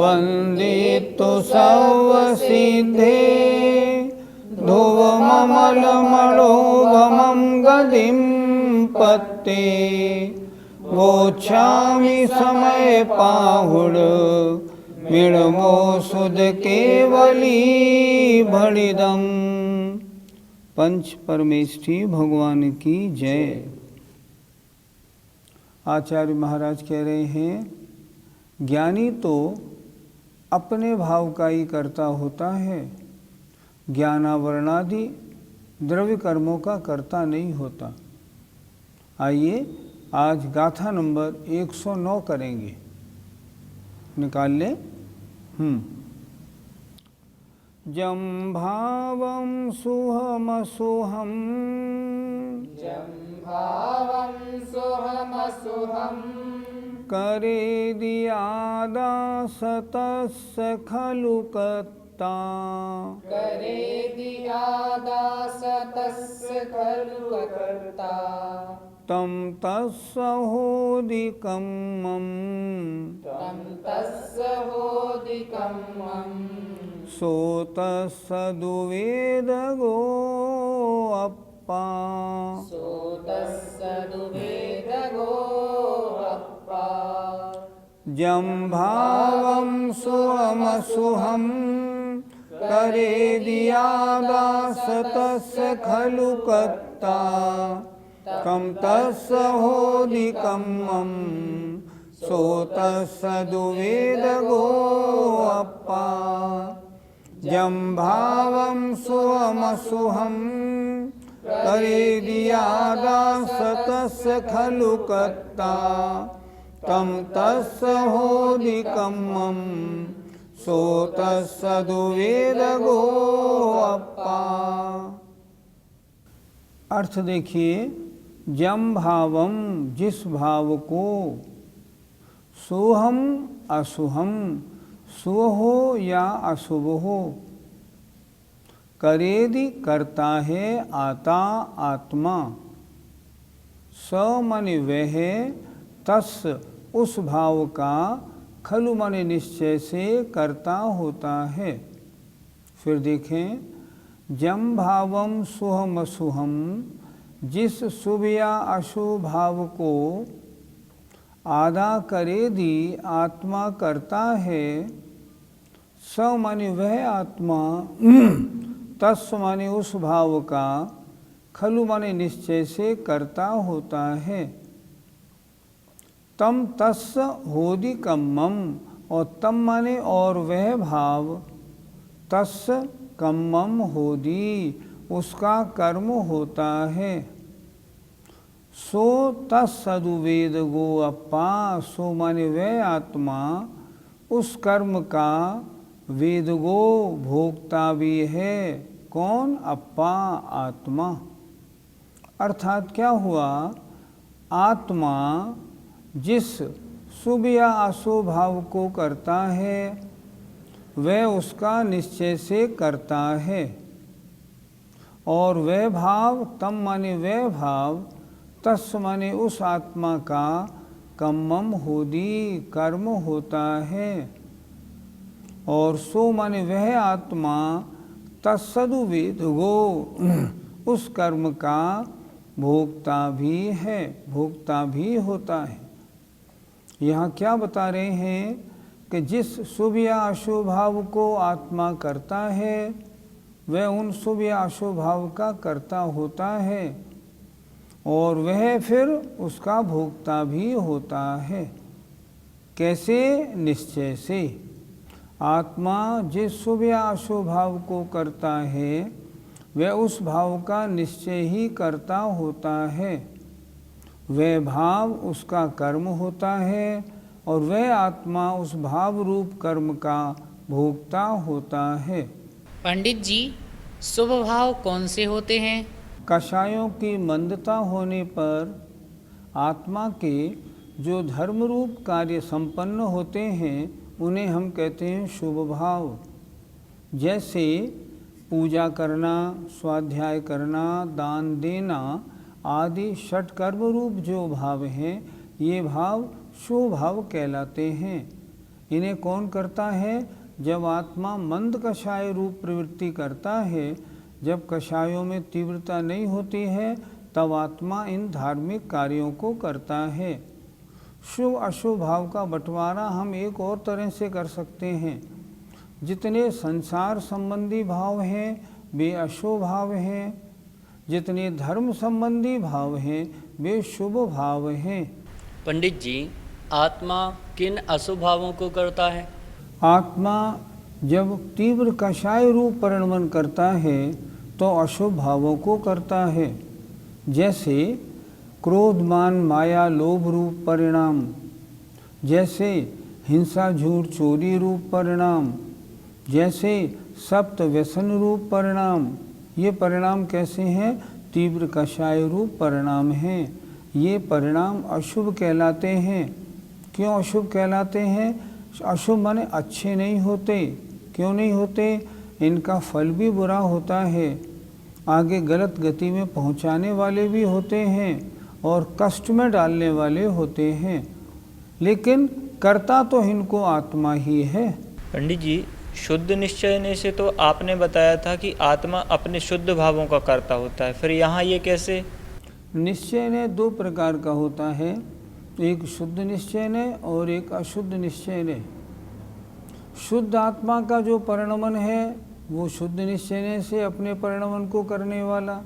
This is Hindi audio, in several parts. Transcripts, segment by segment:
वन्दितु सर्वसिद्धे ध्रुवममलमणोभमं गतिं पत्ते वोच्छामि समय पाहुड मिणमो सुध केवली भणिदम। पंच परमेष्ठी भगवान की जय। आचार्य महाराज कह रहे हैं, ज्ञानी तो अपने भाव का ही कर्ता होता है, ज्ञानावरणादि द्रव्य कर्मों का कर्ता नहीं होता। आइए आज गाथा नंबर 109 करेंगे, निकाल लें। जम भावम सुहमसुहम, जं भावं सुहमसुहं करे दियादासतस्य खलु कत्ता, करे दियादासतस्य खलु कर्ता, तं तत्सहोदिकं मम, तं तस्य होदिकं मम, सोतसदुवेदगो अप्पा, सोतस्य दुवेदगो अप्पा। जं भावं सुहमसुहं करे दियादासतस्य खलु कत्ता, तं तत्सहोदिकं मम, सोतसदुवेदगो अप्पा। जं भावं सुहमसुहं करे दियादासतस्य खलु कत्ता, तं तत्सहोदिकं मम, सोतसदुवेदगो अप्पा। अर्थ देखिए, जम भावम जिस भाव को, सोहम असुहम शुभ हो या अशुभ हो, करेदि करता है आता आत्मा, स मन वह तस् उस भाव का, खलु मन निश्चय से करता होता है। फिर देखें, जम भावम सुहम असुहम जिस शुभ या अशुभ भाव को आधा करेदि आत्मा करता है, स माने वह आत्मा, तस् माने उस भाव का, खलु माने निश्चय से करता होता है। तम तस् होदिकम मम, और तम माने और वह भाव, तस् कम्मम होदी उसका कर्म होता है। सो तत्सदुवेदगो अप्पा, सो माने वह आत्मा उस कर्म का वेदगो भोक्ता भी है। कौन? अप्पा आत्मा। अर्थात क्या हुआ, आत्मा जिस शुभ या अशुभ भाव को करता है, वह उसका निश्चय से करता है। और वह भाव, तम माने वह भाव, तस् माने उस आत्मा का, कम्मम होदी कर्म होता है। और सो माने वह आत्मा, तत्सदुवेदगो उस कर्म का भोक्ता भी है, भोक्ता भी होता है। यहाँ क्या बता रहे हैं कि जिस शुभ या अशुभ भाव को आत्मा करता है, वह उन शुभ या अशुभ भाव का कर्ता होता है, और वह फिर उसका भोक्ता भी होता है। कैसे? निश्चय से। आत्मा जिस शुभ या अशुभ भाव को करता है, वह उस भाव का निश्चय ही करता होता है। वह भाव उसका कर्म होता है, और वह आत्मा उस भाव रूप कर्म का भोक्ता होता है। पंडित जी, शुभ भाव कौन से होते हैं? कषायों की मंदता होने पर आत्मा के जो धर्म रूप कार्य संपन्न होते हैं, उन्हें हम कहते हैं शुभ भाव। जैसे पूजा करना, स्वाध्याय करना, दान देना आदि षटकर्म रूप जो भाव हैं, ये भाव शुभ भाव कहलाते हैं। इन्हें कौन करता है? जब आत्मा मंद कषाय रूप प्रवृत्ति करता है, जब कषायों में तीव्रता नहीं होती है, तब आत्मा इन धार्मिक कार्यों को करता है। शुभ अशुभ भाव का बंटवारा हम एक और तरह से कर सकते हैं। जितने संसार संबंधी भाव हैं वे अशुभ भाव हैं, जितने धर्म संबंधी भाव हैं वे शुभ भाव हैं। पंडित जी, आत्मा किन अशुभ भावों को करता है? आत्मा जब तीव्र कषाय रूप परिणमन करता है तो अशुभ भावों को करता है। जैसे क्रोध मान माया लोभ रूप परिणाम, जैसे हिंसा झूठ चोरी रूप परिणाम, जैसे सप्त व्यसन रूप परिणाम। ये परिणाम कैसे हैं? तीव्र कषाय रूप परिणाम हैं। ये परिणाम अशुभ कहलाते हैं। क्यों अशुभ कहलाते हैं? अशुभ माने अच्छे नहीं होते। क्यों नहीं होते? इनका फल भी बुरा होता है, आगे गलत गति में पहुंचाने वाले भी होते हैं और कष्ट में डालने वाले होते हैं, लेकिन करता तो इनको आत्मा ही है। पंडित जी, शुद्ध निश्चय से तो आपने बताया था कि आत्मा अपने शुद्ध भावों का कर्ता होता है, फिर यहाँ ये कैसे? निश्चय दो प्रकार का होता है, एक शुद्ध निश्चय और एक अशुद्ध निश्चय। शुद्ध आत्मा का जो परिणमन है वो शुद्ध निश्चय से अपने परिणमन को करने वाला,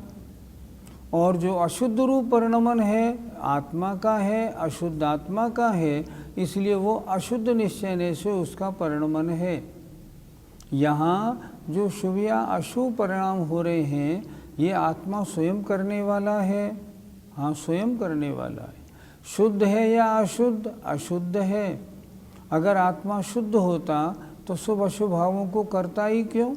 और जो अशुद्ध रूप परिणमन है आत्मा का है, अशुद्ध आत्मा का है, इसलिए वो अशुद्ध निश्चय से उसका परिणमन है। यहाँ जो शुभ या अशुभ परिणाम हो रहे हैं ये आत्मा स्वयं करने वाला है। हाँ, स्वयं करने वाला है। शुद्ध है या अशुद्ध? अशुद्ध है। अगर आत्मा शुद्ध होता तो शुभ अशुभ भावों को करता ही क्यों?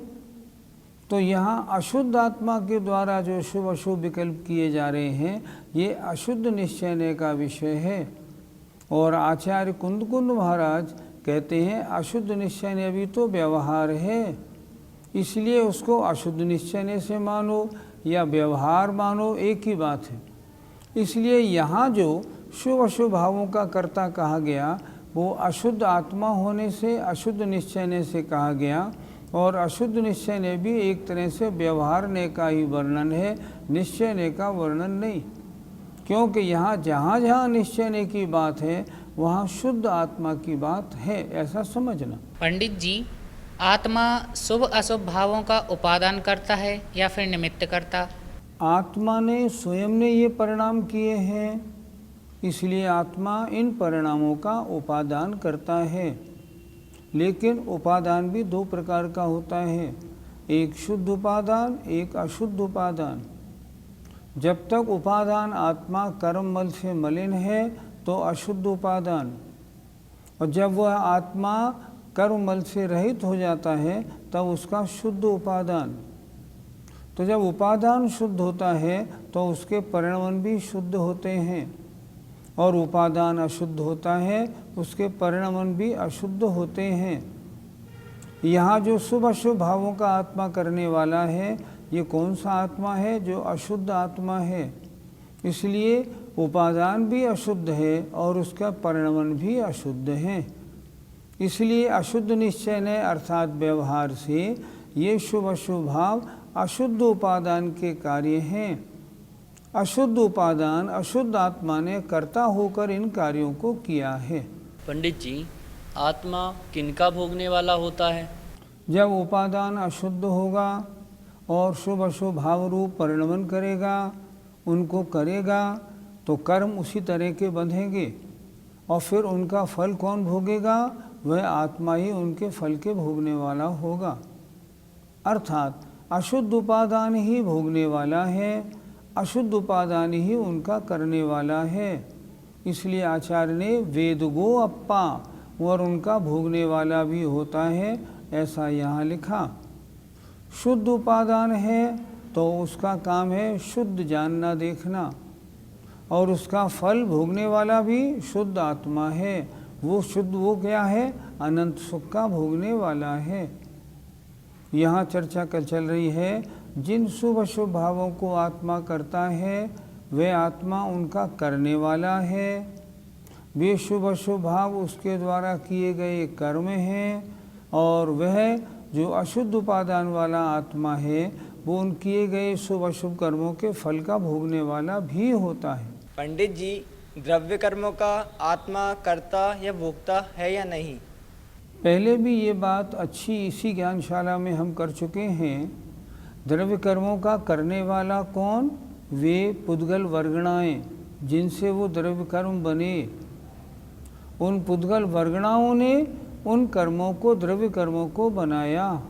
तो यहाँ अशुद्ध आत्मा के द्वारा जो शुभ अशुभ विकल्प किए जा रहे हैं ये अशुद्ध निश्चय का विषय है। और आचार्य कुंद महाराज कहते हैं अशुद्ध निश्चय अभी तो व्यवहार है, इसलिए उसको अशुद्ध निश्चय से मानो या व्यवहार मानो, एक ही बात है। इसलिए यहाँ जो शुभ अशुभ भावों का कर्ता कहा गया वो अशुद्ध आत्मा होने से अशुद्ध निश्चय से कहा गया, और अशुद्ध निश्चय भी एक तरह से व्यवहार का ही वर्णन है, निश्चय का वर्णन नहीं। क्योंकि यहाँ जहाँ जहाँ निश्चय की बात है वहाँ शुद्ध आत्मा की बात है, ऐसा समझना। पंडित जी, आत्मा शुभ अशुभ भावों का उपादान करता है या फिर निमित्त करता? आत्मा ने स्वयं ने ये परिणाम किए हैं, इसलिए आत्मा इन परिणामों का उपादान करता है। लेकिन उपादान भी दो प्रकार का होता है, एक शुद्ध उपादान, एक अशुद्ध उपादान। जब तक उपादान आत्मा कर्म मल से मलिन है तो अशुद्ध उपादान, और जब वह आत्मा कर्म मल से रहित हो जाता है तब उसका शुद्ध उपादान। तो जब उपादान शुद्ध होता है तो उसके परिणाम भी शुद्ध होते हैं, और उपादान अशुद्ध होता है उसके परिणाम भी अशुद्ध होते हैं। यहाँ जो शुभ अशुभ भावों का आत्मा करने वाला है ये कौन सा आत्मा है? जो अशुद्ध आत्मा है। इसलिए उपादान भी अशुद्ध है और उसका परिणाम भी अशुद्ध है। इसलिए अशुद्ध निश्चय अर्थात व्यवहार से ये शुभ अशुभ भाव अशुद्ध उपादान के कार्य हैं। अशुद्ध उपादान अशुद्ध आत्मा ने कर्ता होकर इन कार्यों को किया है। पंडित जी, आत्मा किनका भोगने वाला होता है? जब उपादान अशुद्ध होगा और शुभ अशुभ भाव रूप परिणमन करेगा, उनको करेगा, तो कर्म उसी तरह के बंधेंगे, और फिर उनका फल कौन भोगेगा? वह आत्मा ही उनके फल के भोगने वाला होगा। अर्थात अशुद्ध उपादान ही भोगने वाला है, अशुद्ध उपादान ही उनका करने वाला है। इसलिए आचार्य ने वेदगो अप्पा, और उनका भोगने वाला भी होता है, ऐसा यहाँ लिखा। शुद्ध उपादान है तो उसका काम है शुद्ध जानना देखना, और उसका फल भोगने वाला भी शुद्ध आत्मा है। वो शुद्ध वो क्या है? अनंत सुख का भोगने वाला है। यहाँ चर्चा चल रही है जिन शुभ अशुभ भावों को आत्मा करता है वह आत्मा उनका करने वाला है, वे शुभ अशुभ भाव उसके द्वारा किए गए कर्म हैं, और वह जो अशुद्ध उपादान वाला आत्मा है वो उन किए गए शुभ अशुभ कर्मों के फल का भोगने वाला भी होता है। पंडित जी, द्रव्य कर्मों का आत्मा कर्ता या भोक्ता है या नहीं? पहले भी ये बात अच्छी इसी ज्ञानशाला में हम कर चुके हैं। द्रव्य कर्मों का करने वाला कौन? वे पुद्गल वर्गणाएं जिनसे वो द्रव्य कर्म बने। उन पुद्गल वर्गणाओं ने उन कर्मों को, द्रव्य कर्मों को बनाया।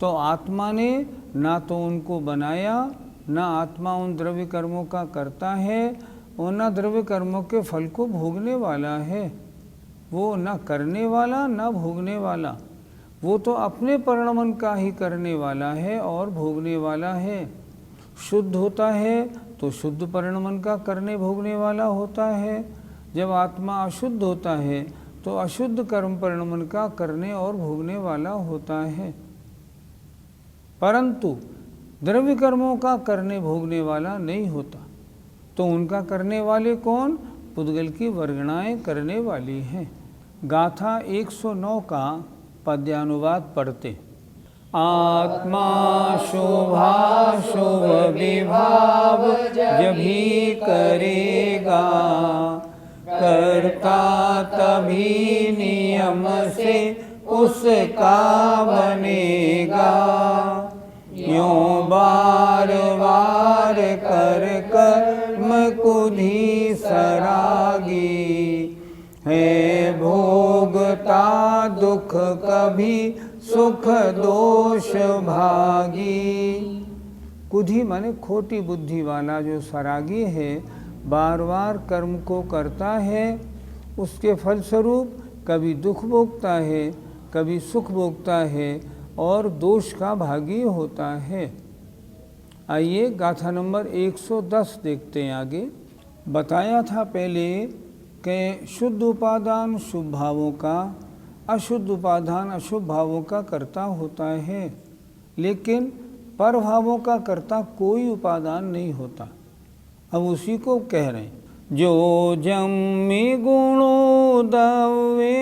तो आत्मा ने ना तो उनको बनाया, ना आत्मा उन द्रव्य कर्मों का करता है, और ना द्रव्य कर्मों के फल को भोगने वाला है। वो ना करने वाला ना भोगने वाला, वो तो अपने परिणमन का ही करने वाला है और भोगने वाला है। शुद्ध होता है तो शुद्ध परिणमन का करने भोगने वाला होता है। जब आत्मा अशुद्ध होता है तो अशुद्ध कर्म परिणमन का करने और भोगने वाला होता है। परंतु द्रव्य कर्मों का करने भोगने वाला नहीं होता। तो उनका करने वाले कौन? पुद्गल की वर्गणाएं करने वाली हैं। गाथा 109 का पद्यानुवाद पढ़ते। आत्मा शुभाशुभ विभाव जभी करेगा, कर्ता तभी नियम से उसका बनेगा। यों बार बार कर कर्म कुधी सरागी, है भोगता दुख कभी सुख दोष भागी। कुधी माने खोटी बुद्धि वाला जो सरागी है, बार बार कर्म को करता है, उसके फलस्वरूप कभी दुख भोगता है, कभी सुख भोगता है और दोष का भागी होता है। आइए गाथा नंबर 110 देखते हैं। आगे बताया था पहले कि शुद्ध उपादान शुभ भावों का, अशुद्ध उपादान अशुभ भावों का कर्ता होता है, लेकिन पर भावों का कर्ता कोई उपादान नहीं होता। अब उसी को कह रहे हैं, जो जम्मी गुणो दवे,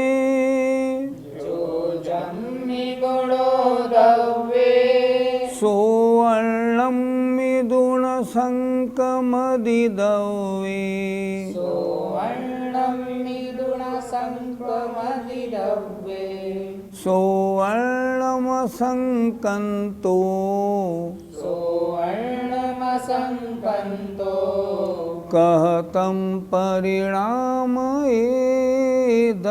जो जम्मी गुणो दवे, सो वर्णम मिदुण संकमदि दवे, सो वर्णम मिदुण संकमदि दवे, सो वर्णम संकंतो, सो वर्णम संकंतो, कहतं परिणाम एदवम्,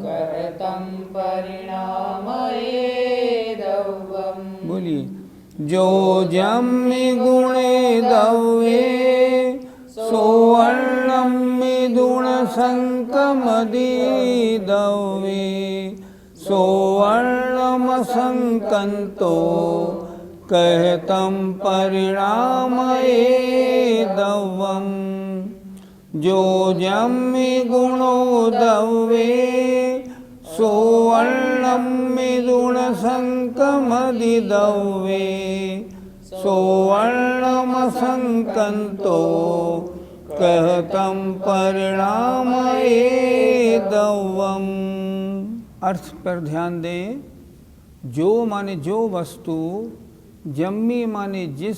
कहतं परिणाम एदवम्। बोलिए। जो जम्मि गुणे दवे, सो वर्णम मिदुण संकमदि दवे, सो वर्णम संकंतो, कहतं परिणाम एदवम्। जो जम्मि गुणो दवे, सो वर्णम मिदुण संकमदि दवे, सो वर्णम संकंतो, कहतं परिणाम एदवम्। अर्थ पर ध्यान दें। जो माने जो वस्तु, जम्मी माने जिस,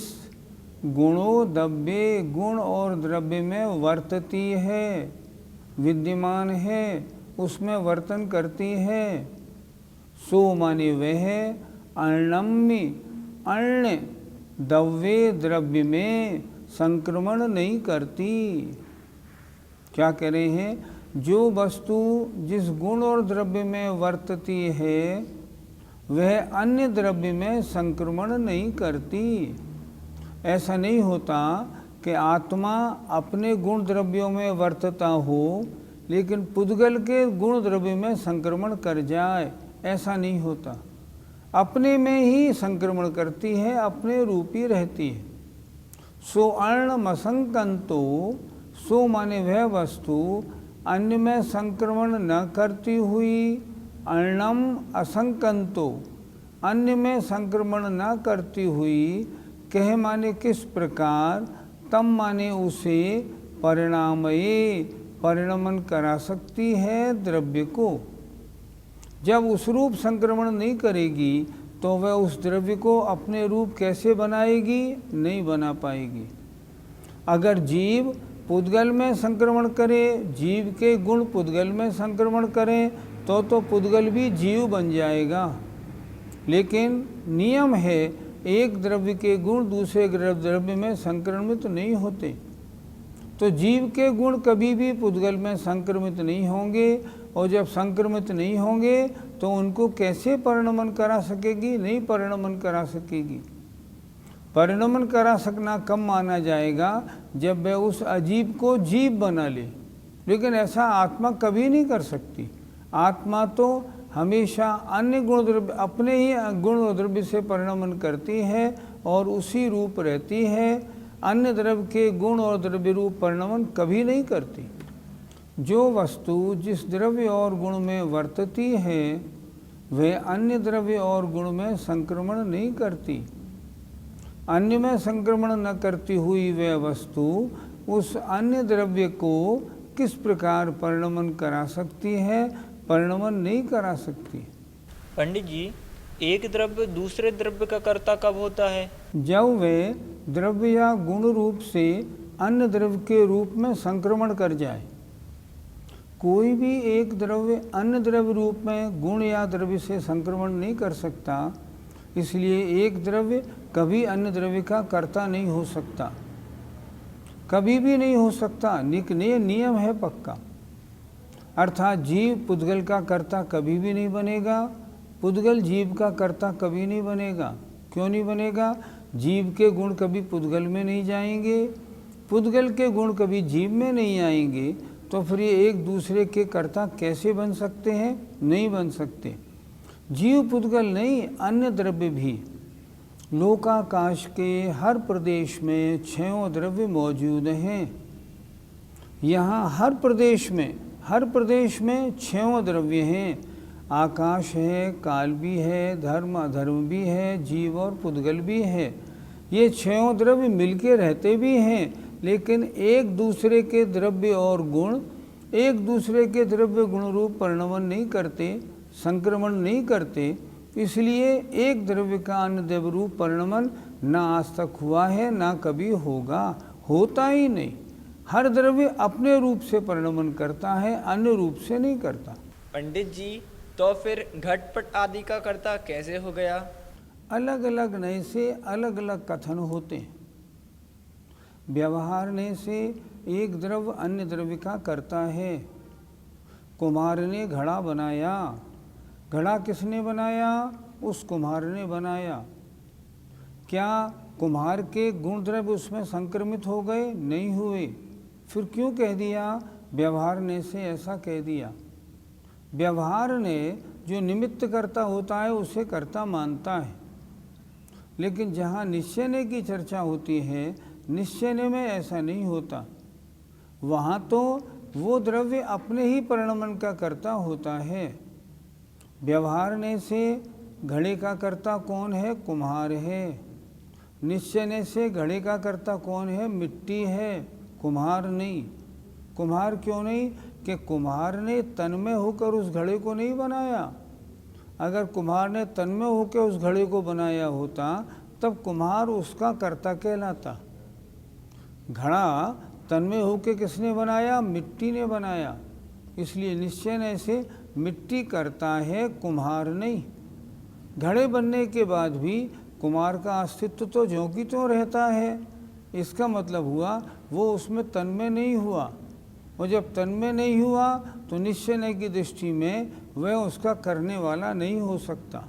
गुणों द्रव्य गुण और द्रव्य में वर्तती है, विद्यमान है, उसमें वर्तन करती है। सो माने वह, अर्णम्य अर्ण द्रव्य द्रव्य में संक्रमण नहीं करती। क्या कह रहे हैं? जो वस्तु जिस गुण और द्रव्य में वर्तती है वह अन्य द्रव्य में संक्रमण नहीं करती। ऐसा नहीं होता कि आत्मा अपने गुण द्रव्यों में वर्तता हो लेकिन पुद्गल के गुण द्रव्य में संक्रमण कर जाए, ऐसा नहीं होता। अपने में ही संक्रमण करती है, अपने रूप ही रहती है। सो अर्णमसंकंतो, सो माने वह वस्तु अन्य में संक्रमण न करती हुई, अर्णम असंकंतो, अन्य में संक्रमण न करती हुई, कह माने किस प्रकार, तम माने उसे, परिणामये परिणमन करा सकती है द्रव्य को। जब उस रूप संक्रमण नहीं करेगी तो वह उस द्रव्य को अपने रूप कैसे बनाएगी? नहीं बना पाएगी। अगर जीव पुद्गल में संक्रमण करे, जीव के गुण पुद्गल में संक्रमण करें तो पुद्गल भी जीव बन जाएगा। लेकिन नियम है, एक द्रव्य के गुण दूसरे द्रव्य में संक्रमित नहीं होते। तो जीव के गुण कभी भी पुद्गल में संक्रमित नहीं होंगे, और जब संक्रमित नहीं होंगे तो उनको कैसे परिणमन करा सकेगी? नहीं परिणमन करा सकेगी। परिणमन करा सकना कब माना जाएगा? जब वह उस अजीब को जीव बना ले। लेकिन ऐसा आत्मा कभी नहीं कर सकती। आत्मा तो हमेशा अन्य गुण द्रव्य, अपने ही गुण द्रव्य से परिणमन करती है और उसी रूप रहती है। अन्य द्रव्य के गुण और द्रव्य रूप परिणमन कभी नहीं करती। जो वस्तु जिस द्रव्य और गुण में वर्तती है वह अन्य द्रव्य और गुण में संक्रमण नहीं करती। अन्य में संक्रमण न करती हुई वह वस्तु उस अन्य द्रव्य को किस प्रकार परिणमन करा सकती है? परिणमन नहीं करा सकती। पंडित जी, एक द्रव्य दूसरे द्रव्य का कर्ता कब होता है? जब वे द्रव्य या गुण रूप से अन्य द्रव्य के रूप में संक्रमण कर जाए। कोई भी एक द्रव्य अन्य द्रव्य रूप में गुण या द्रव्य से संक्रमण नहीं कर सकता, इसलिए एक द्रव्य कभी अन्य द्रव्य का कर्ता नहीं हो सकता, कभी भी नहीं हो सकता। नियम है पक्का। अर्थात जीव पुद्गल का कर्ता कभी भी नहीं बनेगा, पुद्गल जीव का कर्ता कभी नहीं बनेगा। क्यों नहीं बनेगा? जीव के गुण कभी पुद्गल में नहीं जाएंगे, पुद्गल के गुण कभी जीव में नहीं आएंगे, तो फिर ये एक दूसरे के कर्ता कैसे बन सकते हैं? नहीं बन सकते। जीव पुद्गल नहीं, अन्य द्रव्य भी। लोकाकाश के हर प्रदेश में 6 द्रव्य मौजूद हैं। यहाँ हर प्रदेश में 6 द्रव्य हैं। आकाश है, काल भी है, धर्म अधर्म भी है, जीव और पुद्गल भी है। ये 6 द्रव्य मिलके रहते भी हैं, लेकिन एक दूसरे के द्रव्य और गुण एक दूसरे के द्रव्य गुण रूप परिणमन नहीं करते, संक्रमण नहीं करते। इसलिए एक द्रव्य का अन्य द्रव्य रूप परिणमन ना आज तक हुआ है, ना कभी होगा, होता ही नहीं। हर द्रव्य अपने रूप से परिणमन करता है, अन्य रूप से नहीं करता। पंडित जी, तो फिर घटपट आदि का कर्ता कैसे हो गया? अलग अलग नए से अलग अलग कथन होते हैं। व्यवहारने से एक द्रव्य अन्य द्रव्य का कर्ता है। कुम्हार ने घड़ा बनाया, घड़ा किसने बनाया? उस कुम्हार ने बनाया। क्या कुम्हार के गुण द्रव्य उसमें संक्रमित हो गए? नहीं हुए। फिर क्यों कह दिया? व्यवहार ने से ऐसा कह दिया। व्यवहार ने जो निमित्त कर्ता होता है उसे कर्ता मानता है, लेकिन जहाँ निश्चय की चर्चा होती है, निश्चय में ऐसा नहीं होता। वहाँ तो वो द्रव्य अपने ही परिणमन का कर्ता होता है। व्यवहारने से घड़े का कर्ता कौन है? कुम्हार है। निश्चय से घड़े का कर्ता कौन है? मिट्टी है, कुम्हार नहीं। कुम्हार क्यों नहीं? कि कुम्हार ने तन्मय होकर उस घड़े को नहीं बनाया। अगर कुम्हार ने तन्मय होकर उस घड़े को बनाया होता तब कुम्हार उसका कर्ता कहलाता। घड़ा तन्मय होकर किसने बनाया? मिट्टी ने बनाया। इसलिए निश्चय से मिट्टी करता है, कुम्हार नहीं। घड़े बनने के बाद भी कुम्हार का अस्तित्व तो ज्यों की त्यों रहता है। इसका मतलब हुआ वो उसमें तन्मय नहीं हुआ, और जब तन्मय नहीं हुआ तो निश्चय की दृष्टि में वह उसका करने वाला नहीं हो सकता,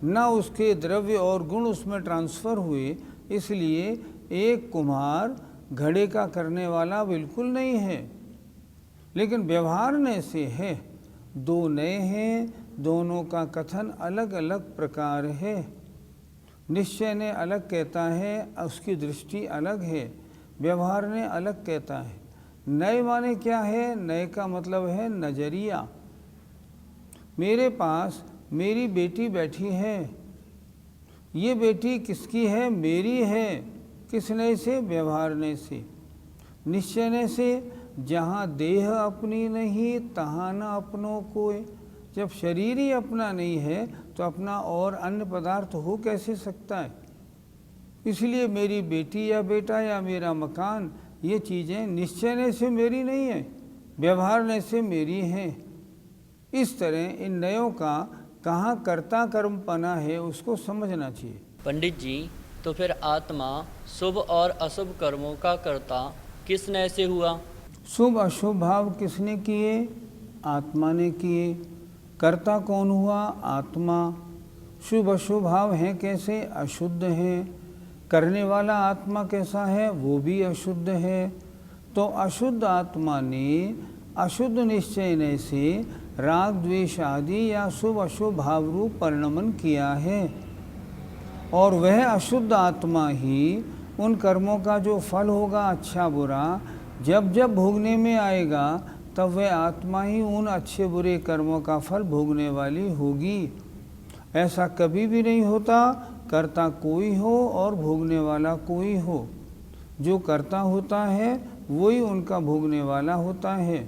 ना उसके द्रव्य और गुण उसमें ट्रांसफ़र हुए। इसलिए एक कुम्हार घड़े का करने वाला बिल्कुल नहीं है। लेकिन व्यवहारने से है। दो नए हैं, दोनों का कथन अलग अलग प्रकार है। निश्चय ने अलग कहता है, उसकी दृष्टि अलग है। व्यवहार ने अलग कहता है। नए माने क्या है? नए का मतलब है नजरिया। मेरे पास मेरी बेटी बैठी है, ये बेटी किसकी है? मेरी है। किस नए से? व्यवहारने से। निश्चय से जहाँ देह अपनी नहीं तहाँ न अपनों कोय। जब शरीर ही अपना नहीं है तो अपना और अन्य पदार्थ हो कैसे सकता है। इसलिए मेरी बेटी या बेटा या मेरा मकान, ये चीज़ें निश्चय से मेरी नहीं है, व्यवहार से मेरी हैं। इस तरह इन नयों का कहाँ कर्ता कर्मपना है उसको समझना चाहिए। पंडित जी, तो फिर आत्मा शुभ और अशुभ कर्मों का कर्ता किस नय से हुआ? शुभ अशुभ भाव किसने किए? आत्मा ने किए। कर्ता कौन हुआ? आत्मा। शुभ अशुभ भाव हैं कैसे? अशुद्ध हैं। करने वाला आत्मा कैसा है? वो भी अशुद्ध है। तो अशुद्ध आत्मा ने अशुद्ध निश्चय से राग द्वेष आदि या शुभ अशुभ भाव रूप परिणमन किया है, और वह अशुद्ध आत्मा ही उन कर्मों का जो फल होगा अच्छा बुरा, जब जब भोगने में आएगा तब वह आत्मा ही उन अच्छे बुरे कर्मों का फल भोगने वाली होगी। ऐसा कभी भी नहीं होता कर्ता कोई हो और भोगने वाला कोई हो। जो कर्ता होता है वही उनका भोगने वाला होता है।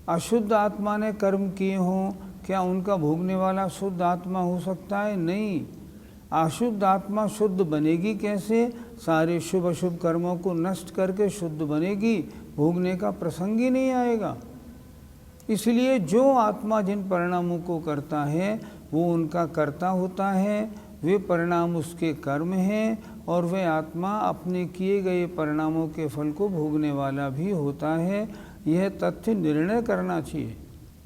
अशुद्ध आत्मा ने कर्म किए हों, क्या उनका भोगने वाला शुद्ध आत्मा हो सकता है? नहीं। अशुद्ध आत्मा शुद्ध बनेगी कैसे? सारे शुभ अशुभ कर्मों को नष्ट करके शुद्ध बनेगी, भोगने का प्रसंग ही नहीं आएगा। इसलिए जो आत्मा जिन परिणामों को करता है वो उनका कर्ता होता है, वे परिणाम उसके कर्म हैं, और वह आत्मा अपने किए गए परिणामों के फल को भोगने वाला भी होता है। यह तथ्य निर्णय करना चाहिए।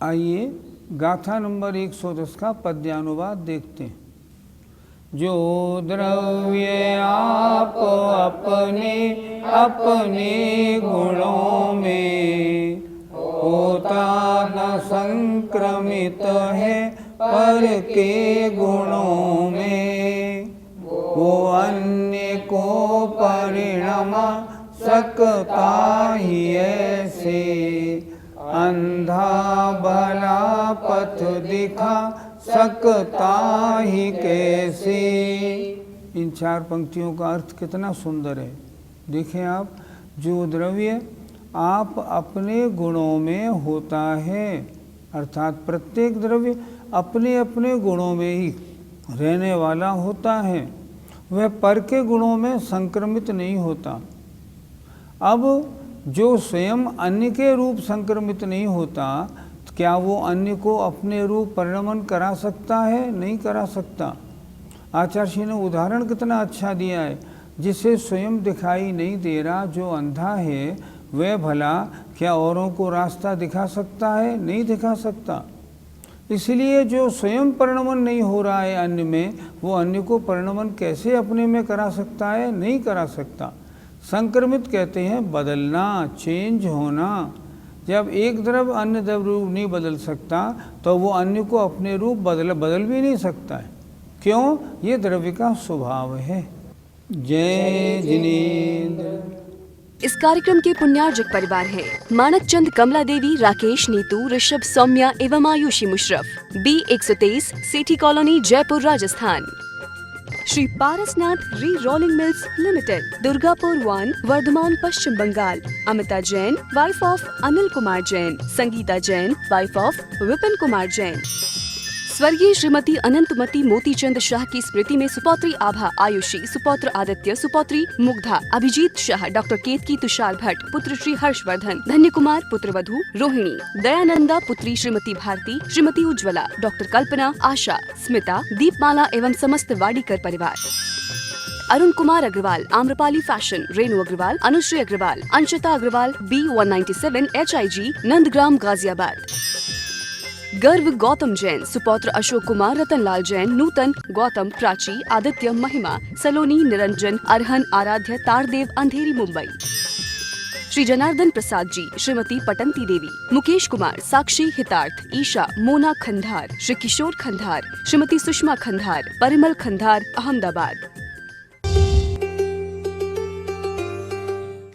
आइए गाथा नंबर 110 का पद्यानुवाद देखते हैं। जो द्रव्य आप अपने अपने गुणों में होता न संक्रमित है पर के गुणों में, वो अन्य को परिणमा सकता ही ऐसे, अंधा भला पथ दिखा सकता ही कैसे। इन चार पंक्तियों का अर्थ कितना सुंदर है। देखें आप, जो द्रव्य आप अपने गुणों में होता है, अर्थात प्रत्येक द्रव्य अपने अपने गुणों में ही रहने वाला होता है, वह पर के गुणों में संक्रमित नहीं होता। अब जो स्वयं अन्य के रूप संक्रमित नहीं होता, क्या वो अन्य को अपने रूप परिणमन करा सकता है? नहीं करा सकता। आचार्य ने उदाहरण कितना अच्छा दिया है। जिसे स्वयं दिखाई नहीं दे रहा, जो अंधा है, वह भला क्या औरों को रास्ता दिखा सकता है? नहीं दिखा सकता। इसलिए जो स्वयं परिणमन नहीं हो रहा है अन्य में, वो अन्य को परिणमन कैसे अपने में करा सकता है? नहीं करा सकता। संक्रमित कहते हैं बदलना, चेंज होना। जब एक द्रव्य अन्य द्रव्य रूप नहीं बदल सकता तो वो अन्य को अपने रूप बदल भी नहीं सकता है। क्यों? ये द्रव्य का स्वभाव है। जय जिनेंद्र। इस कार्यक्रम के पुण्यार्जक परिवार हैं मानक चंद, कमला देवी, राकेश, नीतू, ऋषभ, सौम्या एवं Ayushi Musharraf, B123, Sethi colony, Jaipur, Rajasthan. Shri Parasnath re rolling mills limited, Durgapur 1, Vardhaman, Paschim Bengal. Amita Jain, wife of Anil Kumar Jain. Sangeeta Jain, wife of Vipin Kumar Jain. स्वर्गीय श्रीमती अनंतमती मोतीचंद शाह की स्मृति में सुपौत्री आभा, आयुषी, सुपौत्र आदित्य, सुपौत्री मुग्धा, अभिजीत शाह, डॉक्टर केतकी तुषार भट्ट, पुत्र श्री हर्षवर्धन, धन्य कुमार, पुत्रवधू रोहिणी, दयानंदा, पुत्री श्रीमती भारती, श्रीमती उज्ज्वला, डॉक्टर कल्पना, आशा, स्मिता, दीपमाला एवं समस्त वाडीकर परिवार। Arun Kumar Agarwal, Amrapali fashion, Renu Agarwal, Anushree Agarwal, Anshita Agarwal, B197 HIG, Nandgram, Ghaziabad. Garv Gautam Jain, सुपौत्र Ashok Kumar, Ratanlal Jain, नूतन, गौतम, प्राची, आदित्य, महिमा, सलोनी, निरंजन, अरहन, आराध्य, तारदेव, अंधेरी, मुंबई। श्री जनार्दन प्रसाद जी, श्रीमती पटंती देवी, मुकेश कुमार, साक्षी, हितार्थ, ईशा, मोना खंधार, श्री किशोर खंधार, श्रीमती सुषमा खंधार, परिमल खंधार, अहमदाबाद।